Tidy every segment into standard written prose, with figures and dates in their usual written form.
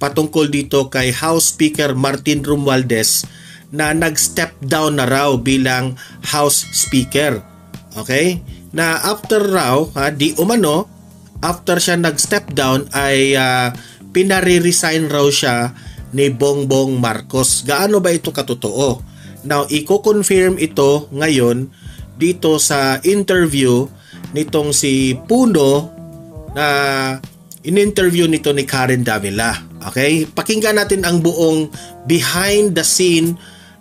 patungkol dito kay House Speaker Martin Romualdez na nag-step down na raw bilang House Speaker. Okay? Na after raw, di umano, after siya nag-step down ay pinare-resign raw siya ni Bongbong Marcos. Gaano ba ito katotoo? Now, i-confirm ito ngayon dito sa interview nitong si Puno na in-interview nito ni Karen Davila. Okay? Pakinggan natin ang buong behind the scene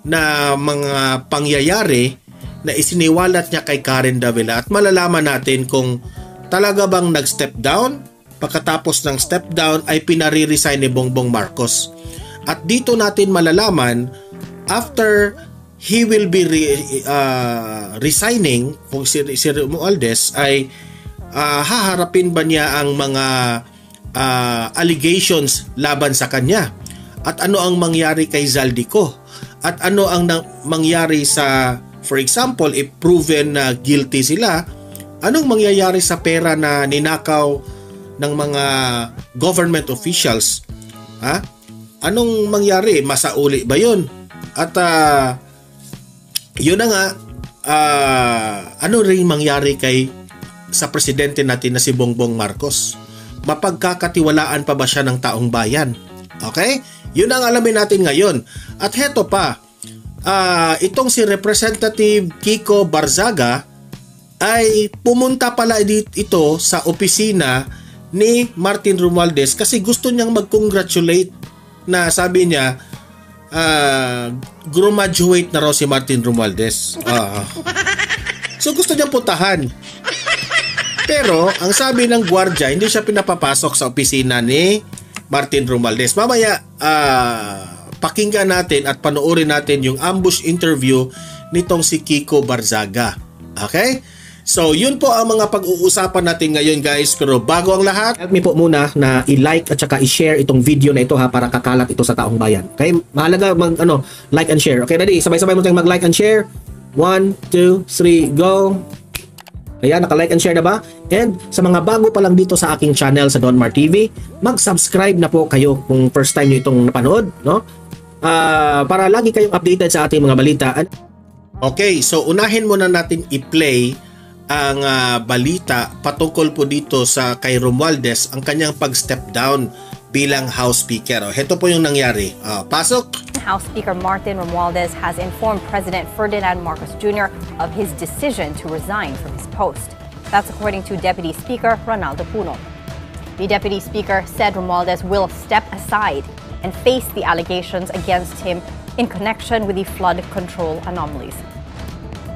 na mga pangyayari na isiniwalat niya kay Karen Davila at malalaman natin kung talaga bang nag-step down, pagkatapos ng step down ay pinare-resign ni Bongbong Marcos. At dito natin malalaman after he will be resigning, kung si Romualdez ay haharapin ba niya ang mga allegations laban sa kanya, at ano ang mangyari kay Zaldico, at ano ang mangyari sa, for example, if proven na guilty sila, anong mangyayari sa pera na ninakaw ng mga government officials? Anong mangyari? Masauli ba yun? At yun na nga, ano rin mangyari sa presidente natin na si Bongbong Marcos? Mapagkakatiwalaan pa ba siya ng taong bayan? Okay? Yun ang alamin natin ngayon. At heto pa, itong si Representative Kiko Barzaga ay pumunta pala ito sa opisina ni Martin Romualdez kasi gusto niyang mag-congratulate na sabi niya, graduate na raw si Martin Romualdez. So gusto niyang puntahan. Pero ang sabi ng gwardiya, hindi siya pinapapasok sa opisina ni Martin Romualdez. Mamaya pakinggan natin at panoorin natin yung ambush interview nitong si Kiko Barzaga. Okay? So, yun po ang mga pag-uusapan natin ngayon, guys. Pero bago ang lahat, help me po muna na i-like at saka i-share itong video na ito para kakalat ito sa taong bayan. Okay? Mahalaga like and share. Okay, ready? Sabay-sabay mo tayong mag-like and share. 1, 2, 3, go! Ayan, naka-like and share na ba? And sa mga bago pa lang dito sa aking channel sa Don Mar TV, mag-subscribe na po kayo kung first time nyo itong napanood, no? Para lagi kayong updated sa ating mga balita. Okay, so unahin muna natin i-play ang balita patungkol po dito sa kay Romualdez, ang kanyang pag-step down bilang House Speaker. Heto po yung nangyari. Pasok! House Speaker Martin Romualdez has informed President Ferdinand Marcos Jr. of his decision to resign from his post. That's according to Deputy Speaker Ronaldo Puno. The Deputy Speaker said Romualdez will step aside and face the allegations against him in connection with the flood control anomalies.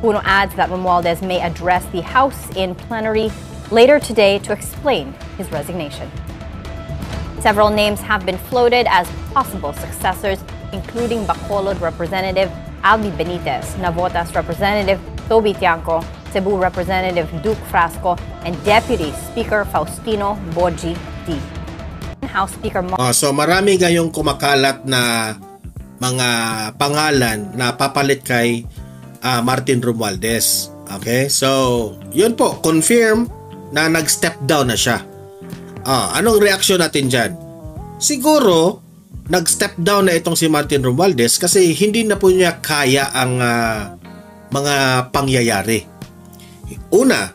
Puno adds that Romualdez may address the House in plenary later today to explain his resignation. Several names have been floated as possible successors, including Bacolod Representative Albi Benitez, Navotas Representative Toby Tiangco, Cebu Representative Duke Frasco, and Deputy Speaker Faustino Boji D. House Speaker So marami ngayong kumakalat na mga pangalan na papalit kay Martin Romualdez. Okay? So, yun po, confirm na nag-step down na siya. Anong reaksyon natin dyan? Siguro, nag-step down na itong si Martin Romualdez kasi hindi na po niya kaya ang mga pangyayari. Una,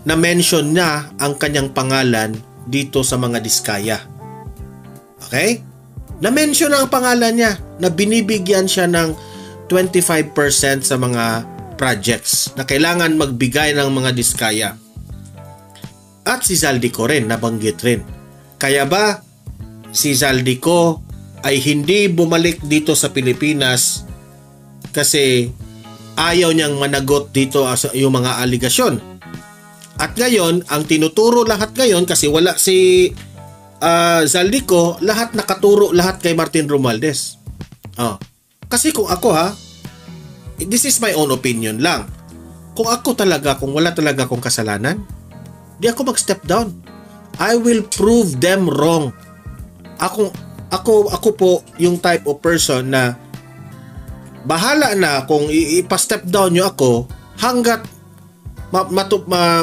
na-mention niya ang kanyang pangalan dito sa mga diskaya. Okay? Na-mention na ang pangalan niya na binibigyan siya ng 25% sa mga projects na kailangan magbigay ng mga diskaya. At si Zaldico rin, nabanggit rin. Kaya ba si Zaldico ay hindi bumalik dito sa Pilipinas kasi ayaw niyang managot dito yung mga aligasyon? At ngayon, ang tinuturo lahat ngayon kasi wala si Zaldico, lahat nakaturo lahat kay Martin Romualdez. Kasi kung ako this is my own opinion lang. Kung ako talaga, kung wala talaga akong kasalanan, di ako mag-step down. I will prove them wrong. Ako po yung type of person na bahala na kung ipa-step down nyo ako hanggat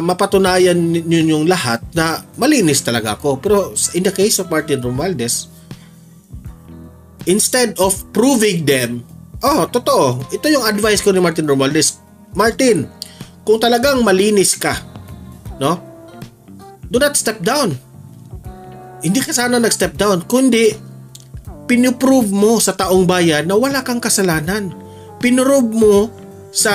mapatunayan ninyo yung lahat na malinis talaga ako. Pero in the case of Martin Romualdez, instead of proving them, totoo, ito yung advice ko ni Martin Romualdez. Martin, kung talagang malinis ka, no? Do not step down. Hindi ka sana nag-step down, kundi pinuprove mo sa taong bayan na wala kang kasalanan. Pinuprove mo sa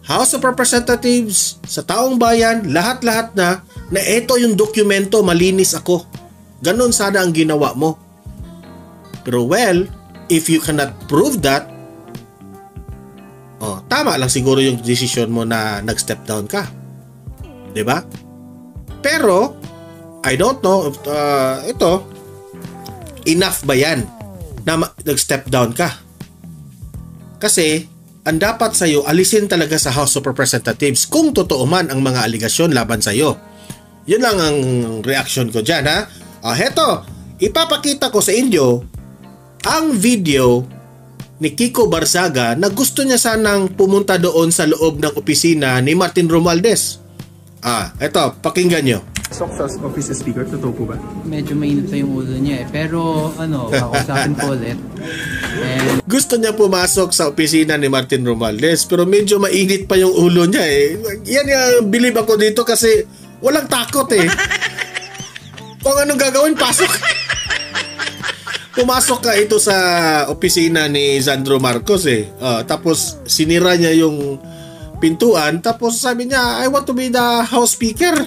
House of Representatives, sa taong bayan, lahat-lahat na ito yung dokumento, malinis ako. Ganon sana ang ginawa mo. Pero well, if you cannot prove that, tama lang siguro yung decision mo na nag-step down ka. 'Di ba? Pero I don't know if ito enough ba yan na nag-step down ka. Kasi ang dapat sa'yo, alisin talaga sa House of Representatives kung totoo man ang mga aligasyon laban sa'yo. Yun lang ang reaction ko dyan, ha? Heto, ipapakita ko sa inyo ang video ni Kiko Barzaga na gusto niya sanang pumunta doon sa loob ng opisina ni Martin Romualdez. Heto, pakinggan nyo. Pasok sa office speaker, totoo po ba? Medyo mainit pa yung ulo niya Pero kakausapin ko ulit. And gusto niya pumasok sa opisina ni Martin Romualdez pero medyo mainit pa yung ulo niya Yan yung believe ako dito kasi walang takot Kung anong gagawin, pasok. Pumasok ka ito sa opisina ni Sandro Marcos tapos sinira niya yung pintuan tapos sabi niya, I want to be the House Speaker.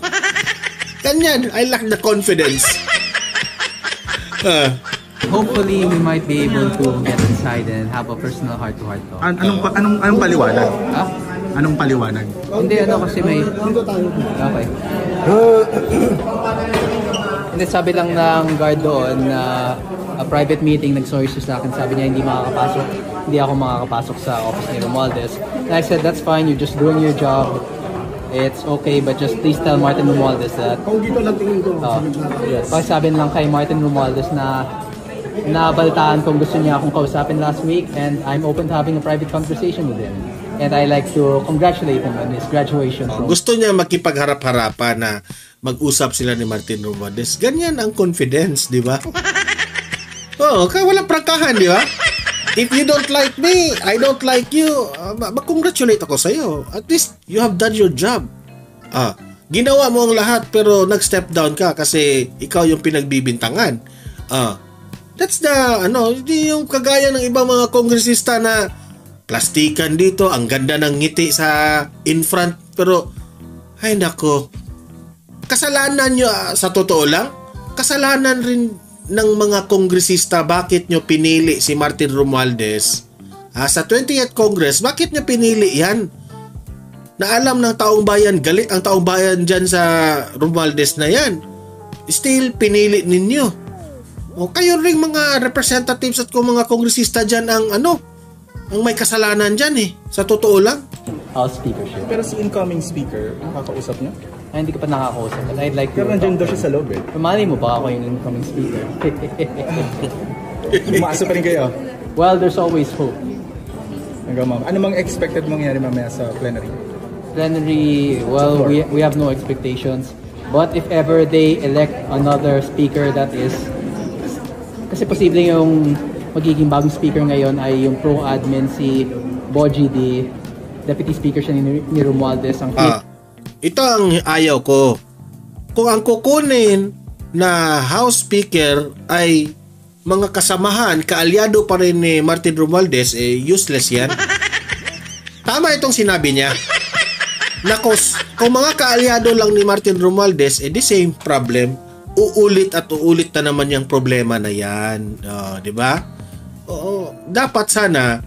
Ganyan, I lack the confidence. hopefully we might be able to get inside and have a personal heart-to-heart talk. Anong paliwanag? Anong paliwanag? Hindi, kasi may... Okay. Hindi, sabi lang ng guard doon na a private meeting, nag-sorry siya sa akin. Sabi niya hindi ako makakapasok sa office ni Romualdez. And I said, that's fine, you're just doing your job. It's okay, but just please tell Martin Romualdez that... Kung dito lang tingin ko. Sabi lang kay Martin Romualdez na nabaltaan kung gusto niya akong kausapin last week and I'm open to having a private conversation with him. And I like to congratulate him on his graduation. Gusto niya makipagharap-harapan na mag-usap sila ni Martin Romualdez. Ganyan ang confidence, di ba? Kaya walang prangkahan, di ba? If you don't like me, I don't like you, mag-congratulate ako sa'yo. At least, you have done your job. Ginawa mo ang lahat pero nag-step down ka kasi ikaw yung pinagbibintangan. That's hindi yung kagaya ng ibang mga kongresista na plastikan dito, ang ganda ng ngiti sa in front, pero, ay nako, kasalanan nyo, sa totoo lang, kasalanan rin ng mga kongresista bakit nyo pinili si Martin Romualdez sa 20th Congress. Bakit nyo pinili yan? Na alam ng taong bayan, galit ang taong bayan dyan sa Romualdez na yan, still pinili ninyo. Kayo ring mga representatives at kung mga kongresista dyan ang may kasalanan dyan sa totoo lang. House Speaker siya. Pero si incoming speaker, nakakausap niya? Hindi ka pa nakakausap. But I'd like to... Pero nandiyan daw siya sa loob Malay mo ba ako yung incoming speaker? Umaasa pa rin kayo? Well, there's always hope. Ano mang expected mangyari mamaya sa plenary? Plenary, well, we have no expectations. But if ever they elect another speaker that is... Kasi posible yung magiging bagong speaker ngayon ay yung pro-admin si Boji D. Deputy Speaker siya ni Romualdez. Ito ang ayaw ko. Kung ang kukunin na House Speaker ay mga kasamahan, kaalyado pa rin ni Martin Romualdez, useless yan. Tama itong sinabi niya. Kung mga kaalyado lang ni Martin Romualdez, the same problem. Uulit at uulit na naman yung problema na yan. Di ba? Dapat sana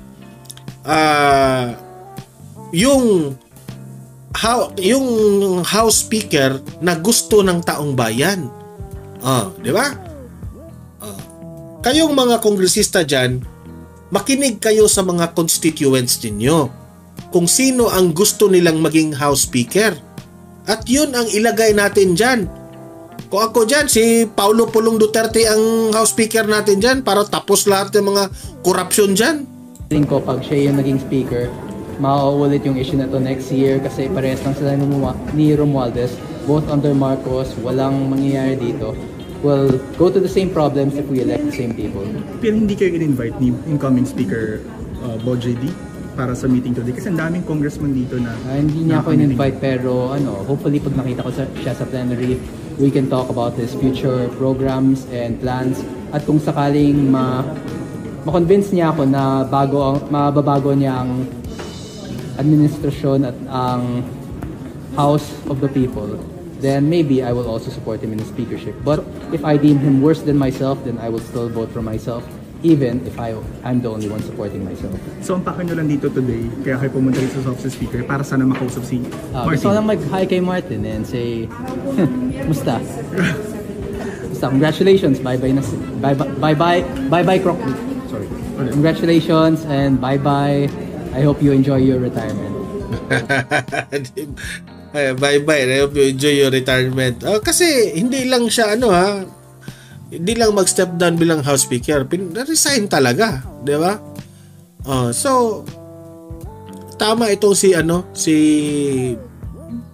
yung House Speaker na gusto ng taong bayan. Di ba? Kayong mga kongresista dyan, makinig kayo sa mga constituents ninyo. Kung sino ang gusto nilang maging House Speaker. At yun ang ilagay natin dyan. Kung ako dyan, si Paulo Pulong Duterte ang House Speaker natin dyan para tapos lahat ng mga korupsyon dyan. Tingin ko pag siya yung naging speaker, mauulit yung issue na to next year kasi parehas lang sila ni Romualdez. Both under Marcos, walang mangyayari dito. will go to the same problems if we elect the same people. Pero hindi kayo in-invite ni incoming Speaker Bo JD para sa meeting today? Kasi ang daming congressman dito na... Hindi niya ako in-invite, pero hopefully pag nakita ko siya sa plenary, we can talk about his future programs and plans. At kung sakaling ma-convince niya ako na mababago niya ang administrasyon at ang House of the People, then maybe I will also support him in the speakership. But if I deem him worse than myself, then I will still vote for myself, even if I'm the only one supporting myself. So ang paka nyo lang dito today, kaya kayo pumunta rin sa office speaker para sana makausap si Martin? Gusto lang mag-hi kay Martin and say, musta? Musta, congratulations, bye-bye Croc. Sorry. Congratulations and bye-bye. I hope you enjoy your retirement. Bye-bye. I hope you enjoy your retirement. Kasi hindi lang siya hindi lang mag-step down bilang House Speaker. Resign talaga, di ba? So tama itong si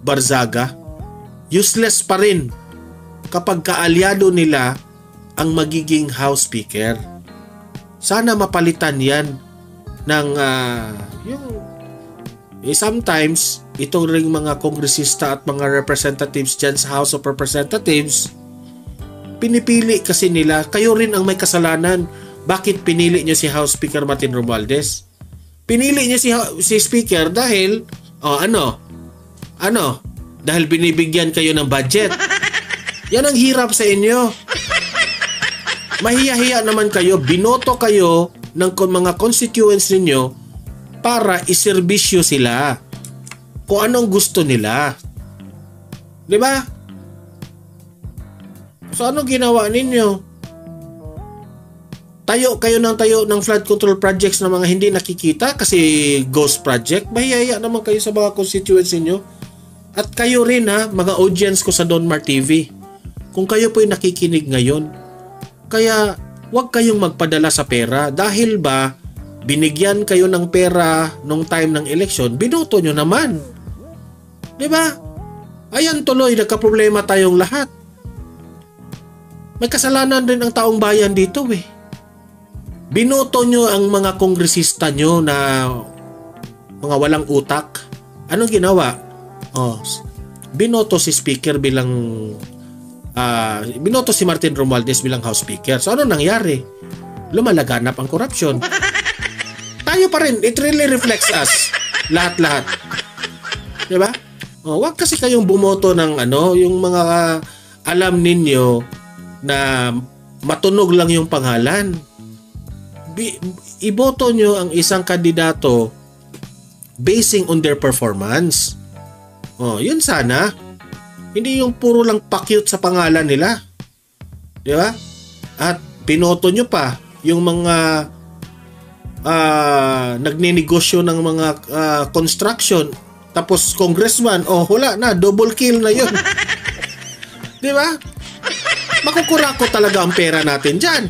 Barzaga. Useless pa rin kapag kaalyado nila ang magiging House Speaker. Sana mapalitan yan ng sometimes itong ring mga kongresista at mga representatives dyan sa House of Representatives, pinipili kasi nila, kayo rin ang may kasalanan. Bakit pinili nyo si House Speaker Martin Romualdez? Pinili nyo si Speaker dahil dahil binibigyan kayo ng budget. Yan ang hirap sa inyo. Mahiya-hiya naman kayo, binoto kayo ng mga constituents ninyo para iserbisyo sila kung anong gusto nila. Di ba? So anong ginawa ninyo? Tayo ng flood control projects na mga hindi nakikita kasi ghost project. Mahiya naman kayo sa mga constituents ninyo. At kayo rin mga audience ko sa Donmar TV. Kung kayo po'y nakikinig ngayon, kaya huwag kayong magpadala sa pera dahil ba binigyan kayo ng pera nung time ng election, binoto nyo naman. Diba? Ayan tuloy, nagka-problema tayong lahat. May kasalanan rin ang taong bayan dito Binoto nyo ang mga kongresista nyo na mga walang utak. Anong ginawa? Binoto si Speaker bilang binoto si Martin Romualdez bilang House Speaker. So ano nangyari? Lumalaganap ang korupsyon. Tayo pa rin. It really reflects us. Lahat-lahat. Diba? Wag kasi kayong bumoto ng yung mga alam ninyo na matunog lang yung pangalan. Iboto nyo ang isang kandidato basing on their performance. Yun sana. Hindi yung puro lang pa-cute sa pangalan nila. Diba? At pinoto nyo pa yung mga nagninegosyo ng mga construction, tapos congressman, wala na, double kill na yun. Di ba? Makukurako talaga ang pera natin dyan.